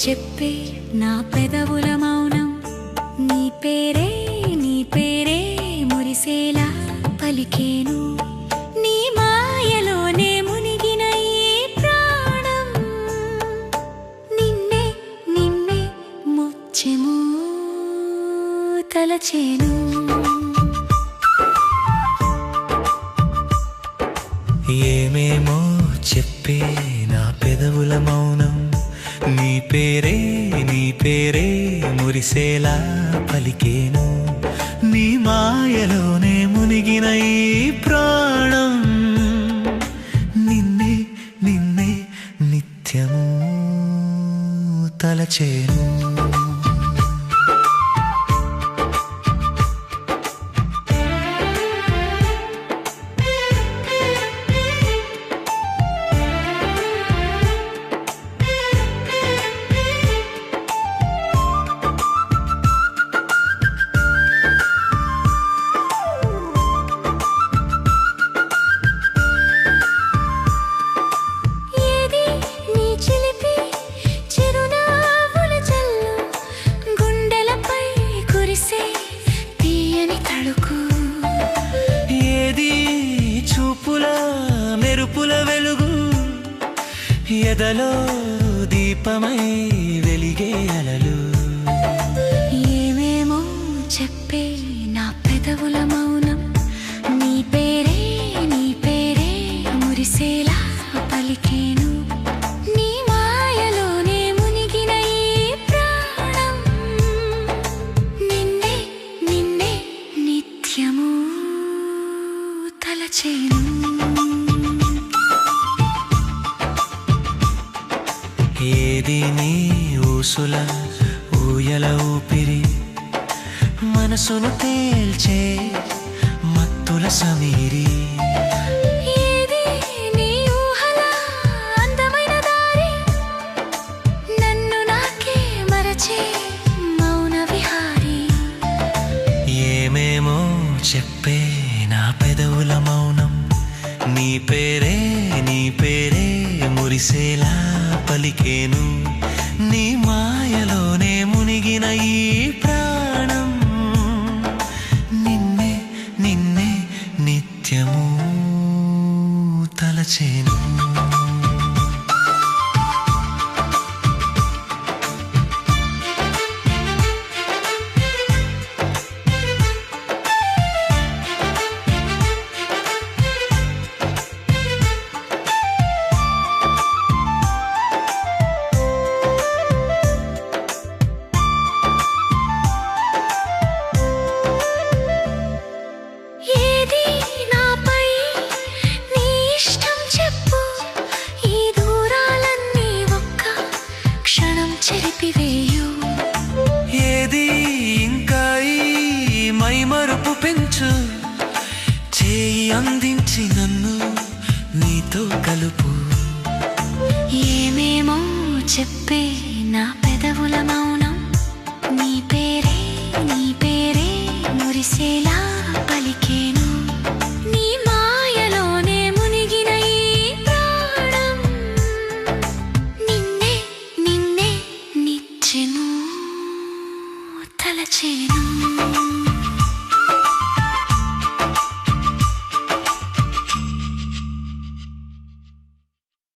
చెప్పే నా పెదవుల మౌనం నీ పేరే మురిసేలా పలికేను నీ మాయలోనే మునిగిన ఈ ప్రాణం నిన్నే ముచ్చెము తలచేను ఏమేమో చెప్పే నా పెదవుల మౌనం నీ పేరే మురిసేలా పలికేను నీ మాయలోనే మునిగిన ఈ ప్రాణం నిన్నే నిత్యము తలచేను ఎదలో దీపమై వెలిగే అలలు ఏమేమో చెప్పే నా పెదవుల మౌనం నీ పేరే మురిసేలా పలికేను నీ మాయలోనే మునిగిన ఈ ప్రాణం నిన్నే నిత్యము తలచేను ఏది నీ ఊసుల ఊయల ఊపిరి మనసును తేల్చే మత్తుల సమీరి ఏది నీ ఊహల అందమైన దారి నన్ను నాకే మరచే మౌన విహారి ఏమేమో చెప్పే నా పెదవుల మౌనం నీ పేరే మురిసేలా పలికేను నీ మాయలోనే మునిగిన ఈ ప్రాణం నిన్నే నిత్యము తలచేను ఏది ఇంకా ఈ మైమరుపు పెంచు చేయి అందించి నన్ను నీతో కలుపు ఏమేమో చెప్పే నా పెదవుల మౌనం నీ పేరే మురిసేలా పలికేను నీ మాయలోనే మునిగిన ఈ ప్రాణం నిన్నే నిత్యము తలచేను